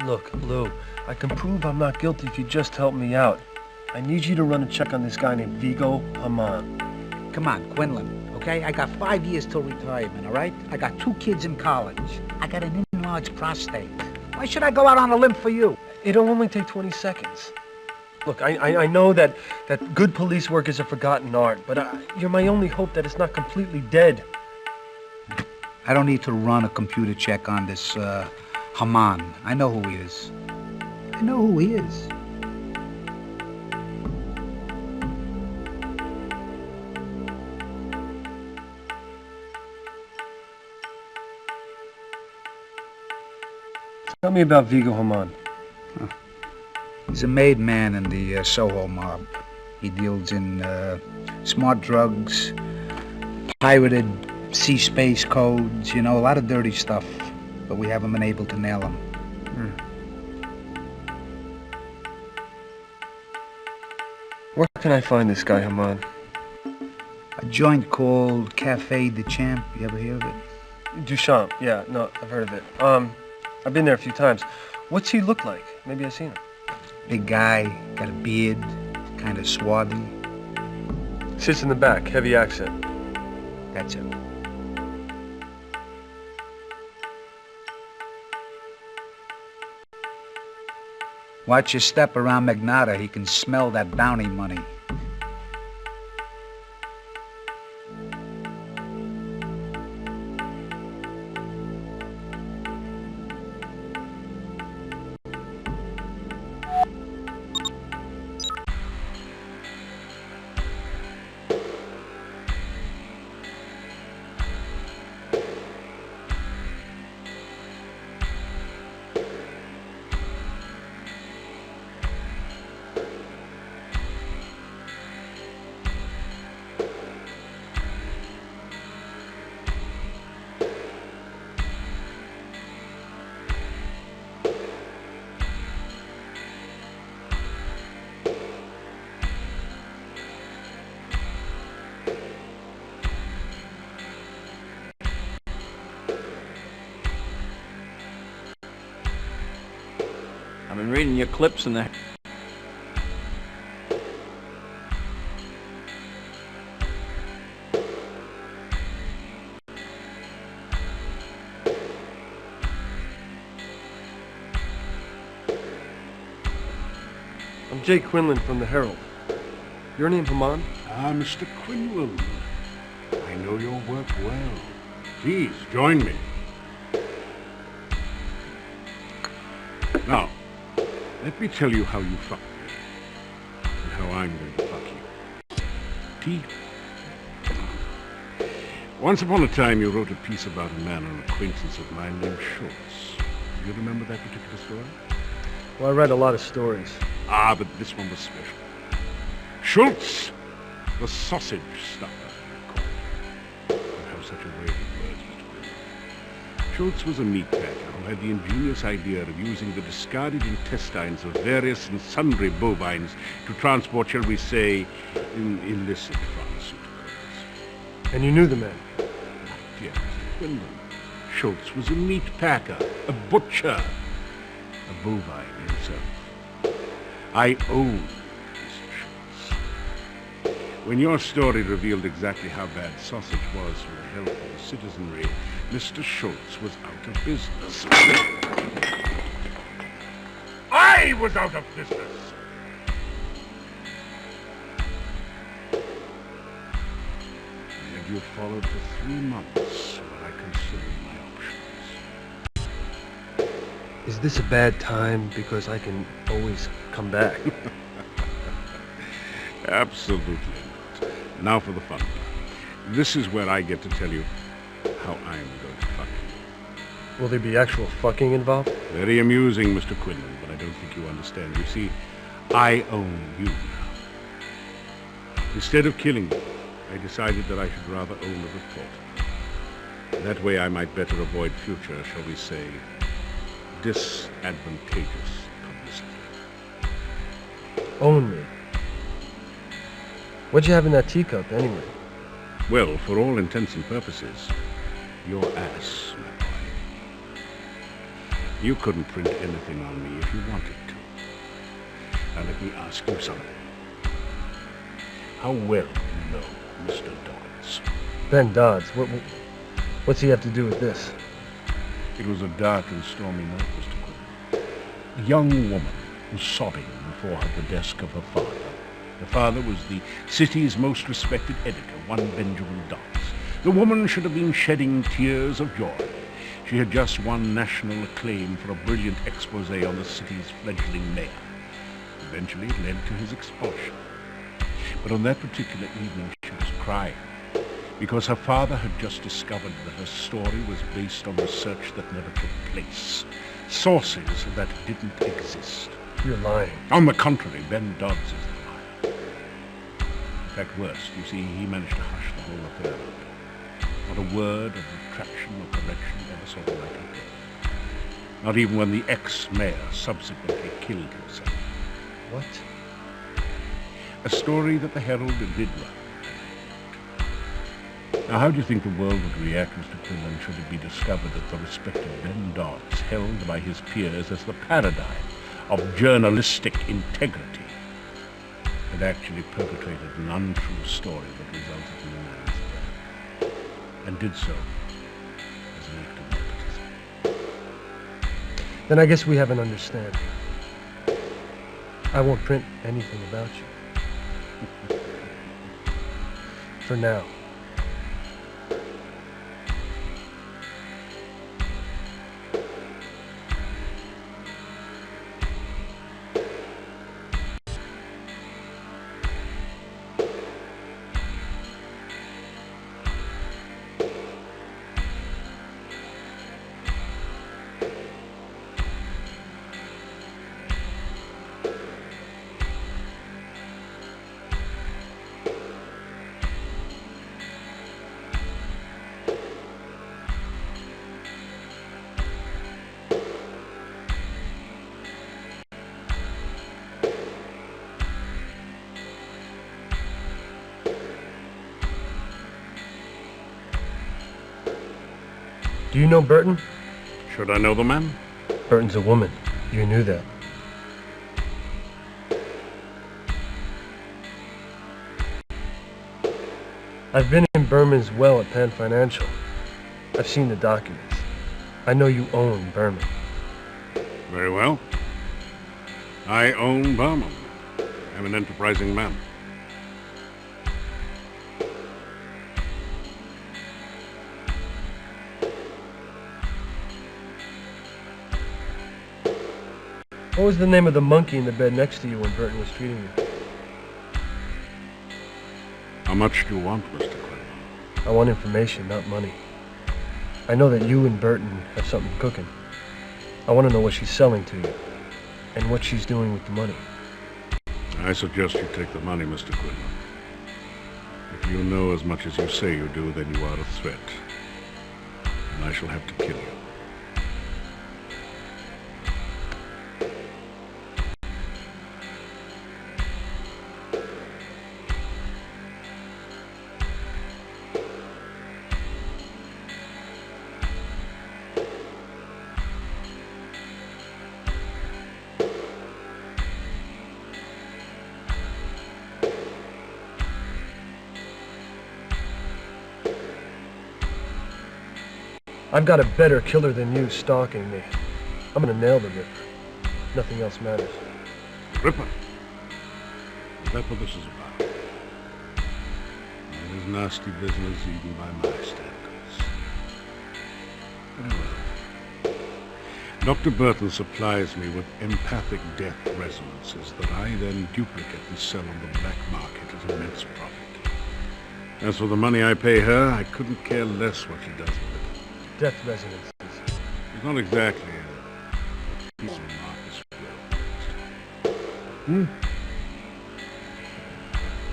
Look, Lou, I can prove I'm not guilty if you just help me out. I need you to run a check on this guy named Vigo Haman. Come on, Quinlan, okay? I got 5 years till retirement, all right? I got 2 kids in college. I got an enlarged prostate. Why should I go out on a limb for you? It'll only take 20 seconds. Look, I know that good police work is a forgotten art, but you're my only hope that it's not completely dead. I don't need to run a computer check on this, Haman. I know who he is. I know who he is. Tell me about Vigo Haman. He's a made man in the Soho mob. He deals in smart drugs, pirated sea space codes, you know, a lot of dirty stuff. But we haven't been able to nail him. Where can I find this guy, Haman? A joint called Cafe de Champ. You ever hear of it? Duchamp, yeah, no, I've heard of it. I've been there a few times. What's he look like? Maybe I've seen him. Big guy, got a beard, kind of swarthy. Sits in the back, heavy accent. That's it. Watch your step around Magnotta. He can smell that bounty money. I've been reading your clips in the... I'm Jake Quinlan from the Herald. Your name, Haman? Mr. Quinlan. I know your work well. Please, join me. Now, let me tell you how you fucked me, and how I'm going to fuck you. Tea? Once upon a time, you wrote a piece about a man, an acquaintance of mine named Schultz. Do you remember that particular story? Well, I read a lot of stories. Ah, but this one was special. Schultz, the sausage stuffer, you called him. You have such a way with words, Mr. Quinlan. Schultz was a meat packer who had the ingenious idea of using the discarded intestines of various and sundry bovines to transport, shall we say, illicit pharmaceuticals. And you knew the man? Dear Mr. Quinlan, Schultz was a meat packer, a butcher, a bovine himself. I own Mr. Schultz. When your story revealed exactly how bad sausage was for the health of the citizenry, Mr. Schultz was out of business. I was out of business! And you followed for 3 months while I considered my options. Is this a bad time because I can always come back? Absolutely not. Now for the fun part. This is where I get to tell you how I'm going to fuck you. Will there be actual fucking involved? Very amusing, Mr. Quinlan, but I don't think you understand. You see, I own you now. Instead of killing you, I decided that I should rather own a reporter. That way I might better avoid future, shall we say, disadvantageous publicity. Own me. What'd you have in that teacup, anyway? Well, for all intents and purposes, your ass, my boy. You couldn't print anything on me if you wanted to. Now let me ask you something. How well do you know Mr. Dodds? Ben Dodds, what's he have to do with this? It was a dark and stormy night, Mr. Quinlan. A young woman was sobbing before the desk of her father. The father was the city's most respected editor, one Benjamin Dodds. The woman should have been shedding tears of joy. She had just won national acclaim for a brilliant expose on the city's fledgling mayor. Eventually it led to his expulsion. But on that particular evening she was crying because her father had just discovered that her story was based on research that never took place. Sources that didn't exist. You're lying. On the contrary, Ben Dodds is the liar. In fact, worse, you see, he managed to hush the whole affair up. Not a word of retraction or correction ever saw the light of day. Not even when the ex-mayor subsequently killed himself. What? A story that the Herald did run. Now, how do you think the world would react, Mr. Quinlan, should it be discovered that the respected Ben Dodds, held by his peers as the paradigm of journalistic integrity, had actually perpetrated an untrue story that resulted in the man's death, and did so as an act of nepotism? Then I guess we have an understanding. I won't print anything about you. For now. Do you know Burton? Should I know the man? Burton's a woman. You knew that. I've been in Berman's well at Pan Financial. I've seen the documents. I know you own Berman. Very well. I own Berman. I'm an enterprising man. What was the name of the monkey in the bed next to you when Burton was treating you? How much do you want, Mr. Quinlan? I want information, not money. I know that you and Burton have something cooking. I want to know what she's selling to you, and what she's doing with the money. I suggest you take the money, Mr. Quinlan. If you know as much as you say you do, then you are a threat. And I shall have to kill you. I've got a better killer than you stalking me. I'm gonna nail the Ripper. Nothing else matters. Ripper? Is that what this is about? That is nasty business even by my standards. Very well. Dr. Burton supplies me with empathic death resonances that I then duplicate and sell on the black market at immense profit. As for the money I pay her, I couldn't care less what she does with it. Death resonances. It's not exactly a piece of Marcus will.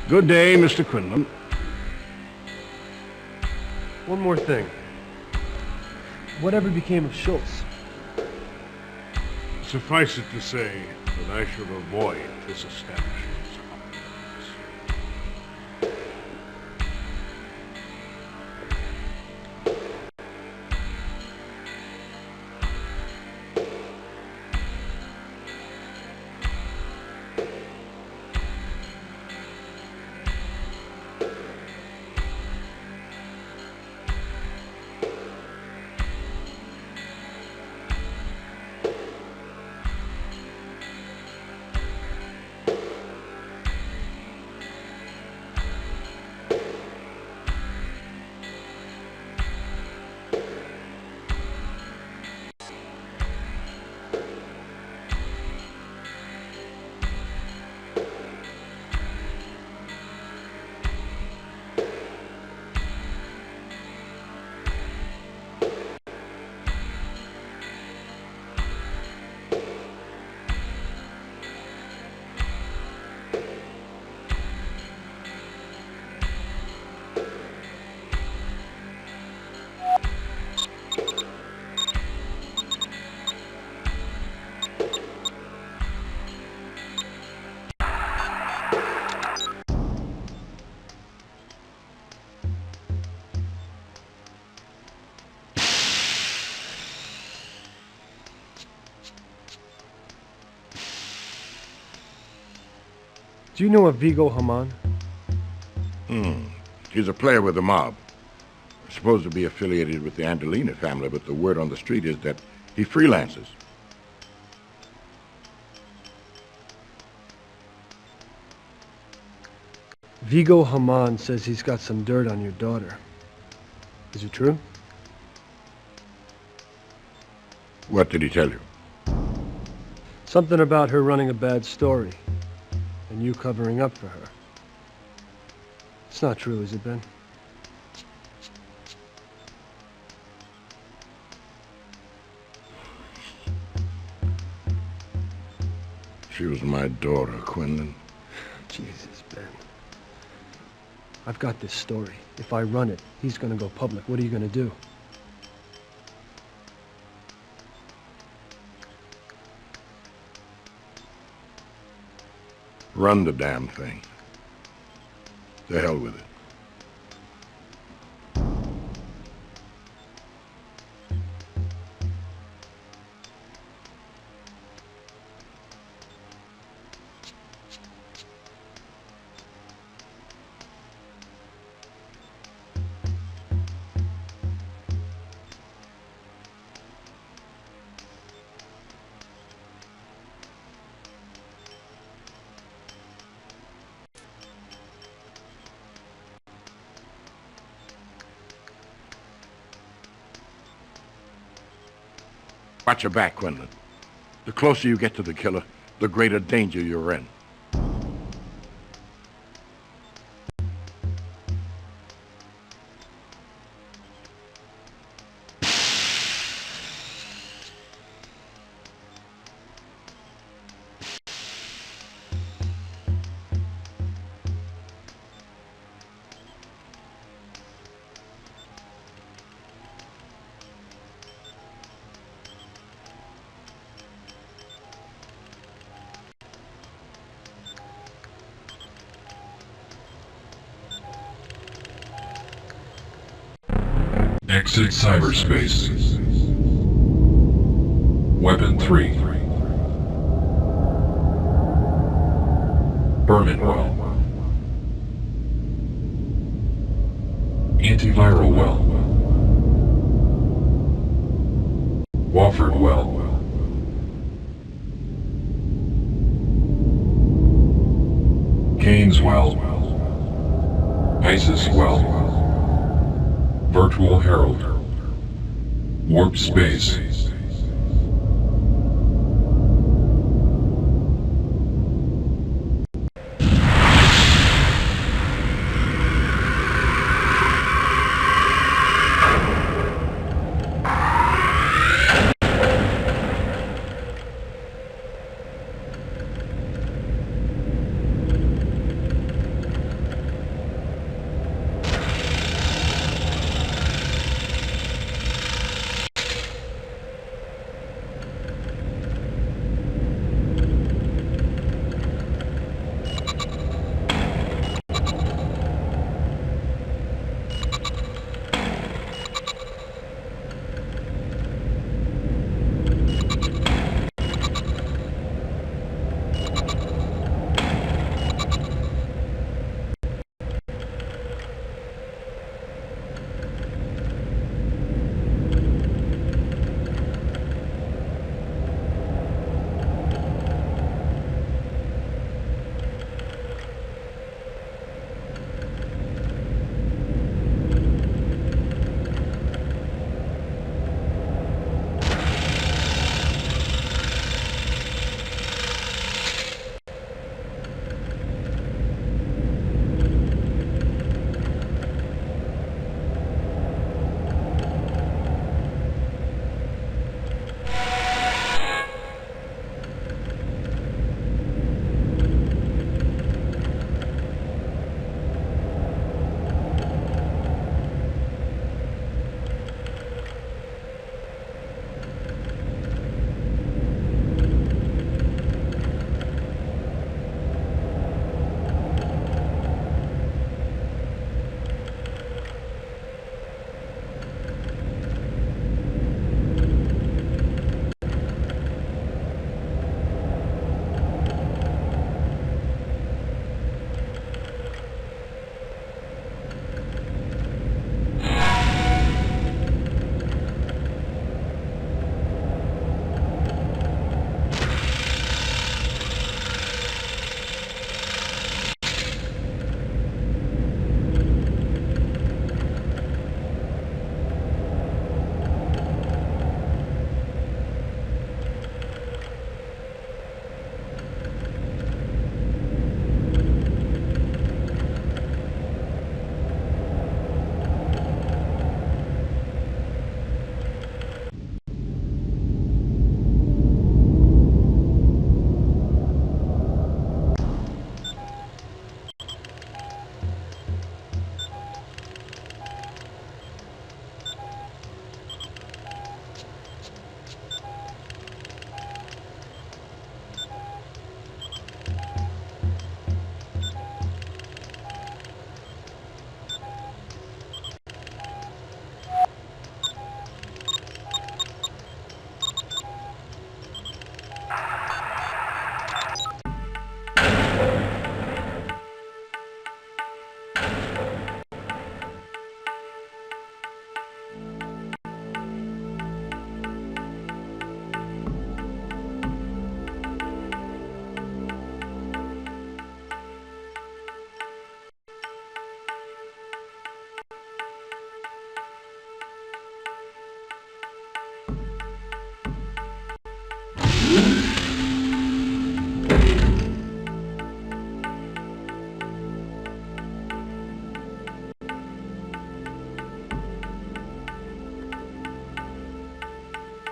Good day, Mr. Quinlan. One more thing. Whatever became of Schultz? Suffice it to say that I should avoid this establishment's opulence. Do you know a Vigo Haman? He's a player with the mob. Supposed to be affiliated with the Andalina family, but the word on the street is that he freelances. Vigo Haman says he's got some dirt on your daughter. Is it true? What did he tell you? Something about her running a bad story, and you covering up for her. It's not true, is it, Ben? She was my daughter, Quinlan. Jesus, Ben. I've got this story. If I run it, he's gonna go public. What are you gonna do? Run the damn thing. To hell with it. Watch your back, Quinlan. The closer you get to the killer, the greater danger you're in. Exit cyberspace. Weapon 3. Bermanwell. Antiviral well. Wofford well. Keynes well. Isis well. Virtual Herald. Warp space.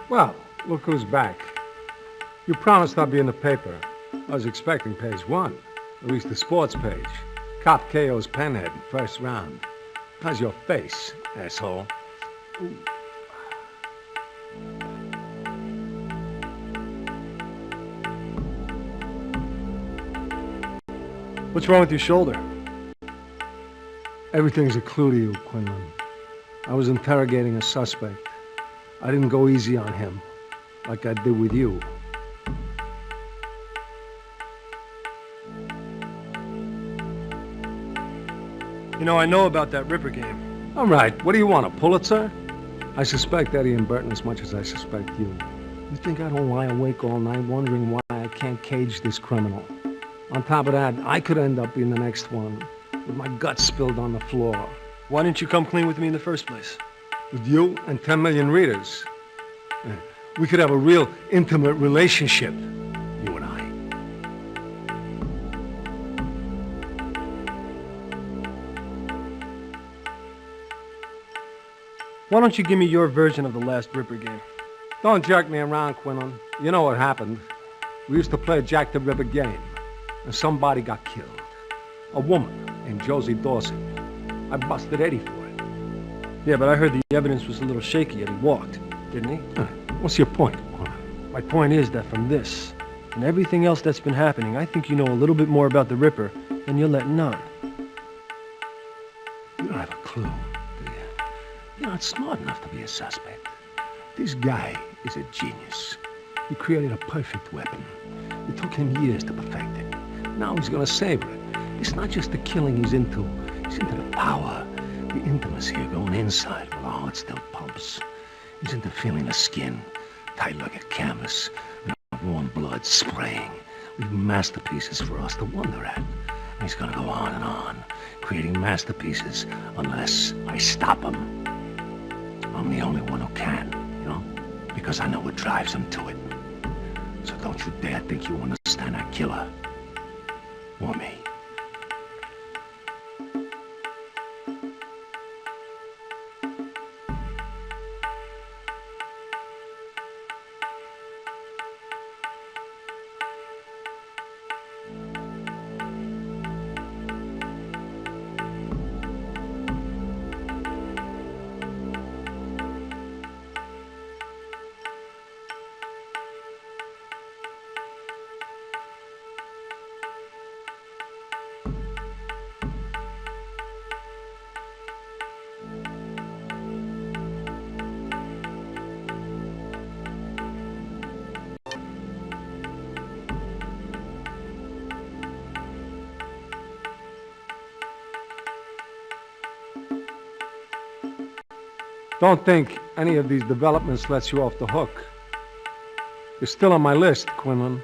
Well, look who's back. You promised I'd be in the paper. I was expecting page 1, at least the sports page. Cop KO's Penhead, first round. How's your face, asshole? Ooh. What's wrong with your shoulder? Everything's a clue to you, Quinlan. I was interrogating a suspect. I didn't go easy on him, like I did with you. You know, I know about that Ripper game. All right, what do you want, a Pulitzer? I suspect Eddie and Burton as much as I suspect you. You think I don't lie awake all night wondering why I can't cage this criminal? On top of that, I could end up being the next one, with my guts spilled on the floor. Why didn't you come clean with me in the first place? With you and 10 million readers. We could have a real intimate relationship, you and I. Why don't you give me your version of the last Ripper game? Don't jerk me around, Quinlan. You know what happened. We used to play a Jack the Ripper game, and somebody got killed. A woman named Josie Dawson. I busted Eddie for it. Yeah, but I heard the evidence was a little shaky and he walked, didn't he? What's your point, Quinlan? My point is that from this and everything else that's been happening, I think you know a little bit more about the Ripper than you're letting on. You don't have a clue, do you? You're not smart enough to be a suspect. This guy is a genius. He created a perfect weapon. It took him years to perfect it. Now he's gonna savor it. It's not just the killing he's into. He's into the power, the intimacy of going inside while the heart still pumps. He's into feeling the skin, tight like a canvas, and warm blood spraying, leaving masterpieces for us to wonder at. And he's gonna go on, creating masterpieces unless I stop him. I'm the only one who can, you know, because I know what drives him to it. So don't you dare think you understand that killer. Or me. Don't think any of these developments lets you off the hook. You're still on my list, Quinlan.